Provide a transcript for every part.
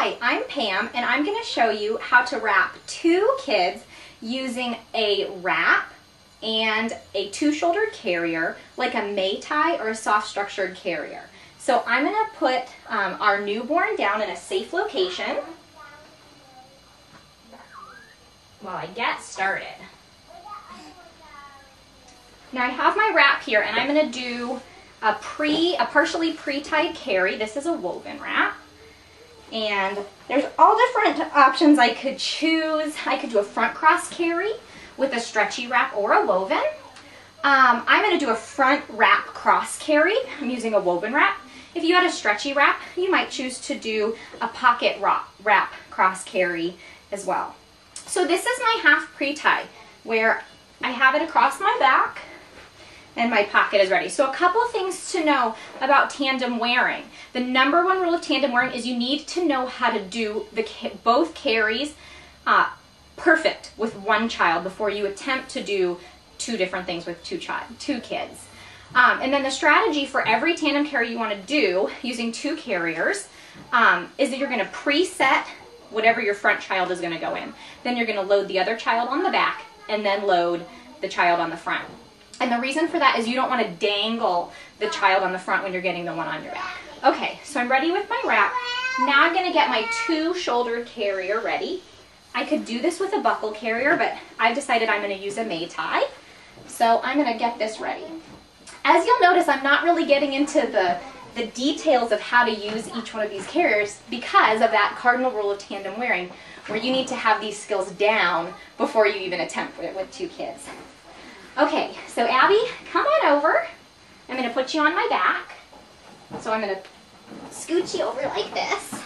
Hi, I'm Pam, and I'm going to show you how to wrap 2 kids using a wrap and a 2-shouldered carrier, like a Mei Tai or a soft structured carrier. So I'm going to put our newborn down in a safe location while I get started. Now I have my wrap here, and I'm going to do a partially pre-tied carry. This is a woven wrap. And there's all different options I could choose. I could do a front cross carry with a stretchy wrap or a woven. I'm going to do a front wrap cross carry. I'm using a woven wrap. If you had a stretchy wrap, you might choose to do a pocket wrap cross carry as well. So this is my half pre-tie, where I have it across my back and my pocket is ready. So a couple things to know about tandem wearing. The number 1 rule of tandem wearing is you need to know how to do both carries perfect with one child before you attempt to do 2 different things with 2 kids. And then the strategy for every tandem carry you want to do using 2 carriers is that you're going to preset whatever your front child is going to go in. Then you're going to load the other child on the back and then load the child on the front. And the reason for that is you don't want to dangle the child on the front when you're getting the one on your back. Okay, so I'm ready with my wrap. Now I'm going to get my 2-shouldered carrier ready. I could do this with a buckle carrier, but I've decided I'm going to use a Mei Tai. So I'm going to get this ready. As you'll notice, I'm not really getting into the details of how to use each one of these carriers because of that cardinal rule of tandem wearing, where you need to have these skills down before you even attempt it with 2 kids. Okay, so Abby, come on over. I'm going to put you on my back. So I'm going to scoot you over like this.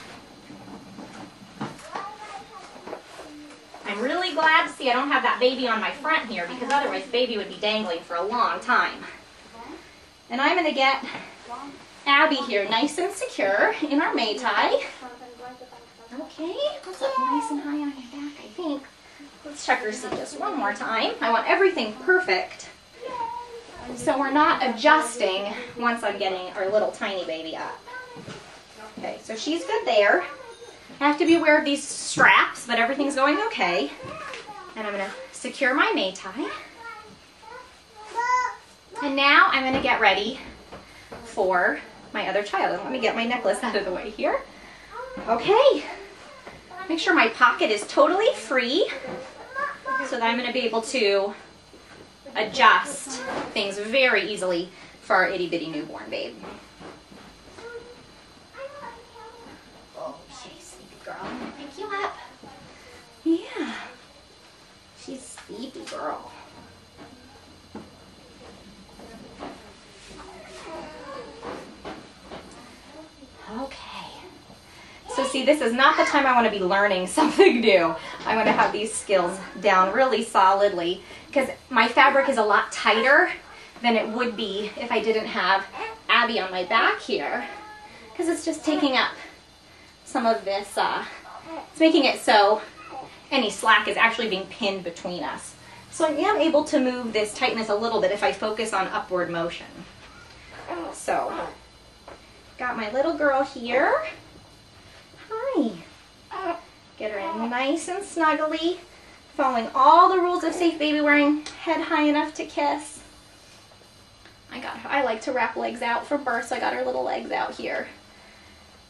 I'm really glad to see I don't have that baby on my front here, because otherwise baby would be dangling for a long time. And I'm going to get Abby here nice and secure in our Mei Tai. Okay, what's up nice and high on your back, I think. Let's check her seat just one more time. I want everything perfect, so we're not adjusting once I'm getting our little tiny baby up. Okay, so she's good there. I have to be aware of these straps, but everything's going okay. And I'm going to secure my Mei Tai. And now I'm going to get ready for my other child. And let me get my necklace out of the way here. Okay. Make sure my pocket is totally free so that I'm going to be able to adjust things very easily for our itty bitty newborn babe. Okay, sleepy girl. I'm going to pick you up. Yeah. She's sleepy girl. Okay. So see, this is not the time I want to be learning something new. I want to have these skills down really solidly, because my fabric is a lot tighter than it would be if I didn't have Abby on my back here, because it's just taking up some of this, it's making it so any slack is actually being pinned between us. So I am able to move this tightness a little bit if I focus on upward motion. So, got my little girl here. Hi. Get her in nice and snuggly, following all the rules of safe baby wearing, head high enough to kiss. I like to wrap legs out for birth, so I got her little legs out here.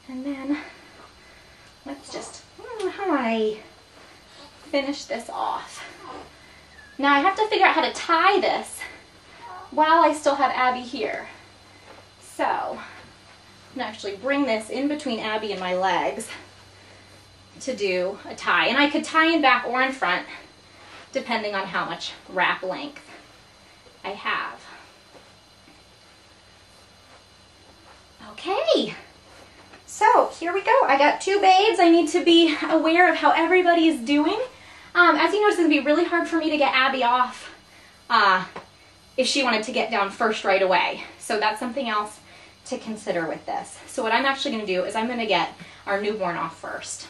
And then let's just finish this off. Now I have to figure out how to tie this while I still have Abby here. So I'm going to actually bring this in between Abby and my legs to do a tie. And I could tie in back or in front, depending on how much wrap length I have. Okay, so here we go. I got 2 babes. I need to be aware of how everybody is doing. As you notice, it's going to be really hard for me to get Abby off if she wanted to get down first right away. So that's something else to consider with this. So what I'm actually going to do is I'm going to get our newborn off first.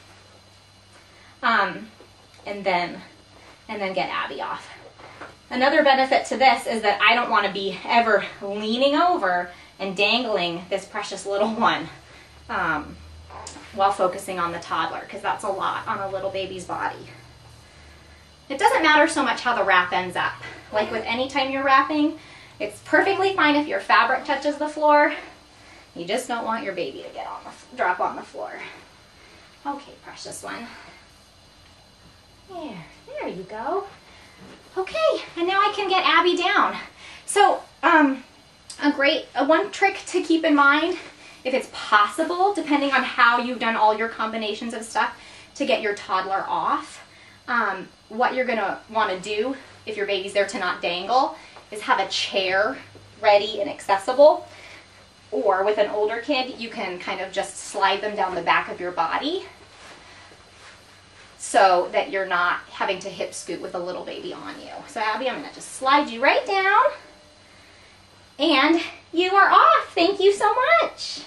And then get Abby off. Another benefit to this is that I don't want to be ever leaning over and dangling this precious little one while focusing on the toddler, because that's a lot on a little baby's body. It doesn't matter so much how the wrap ends up. Like with any time you're wrapping, it's perfectly fine if your fabric touches the floor. You just don't want your baby to get on drop on the floor. Okay, precious one. There you go. Okay, and now I can get Abby down. So, one trick to keep in mind, if it's possible, depending on how you've done all your combinations of stuff, to get your toddler off, what you're gonna wanna do, if your baby's there to not dangle, is have a chair ready and accessible. Or with an older kid, you can kind of just slide them down the back of your body so that you're not having to hip scoot with a little baby on you. So Abby, I'm gonna just slide you right down, and you are off. Thank you so much.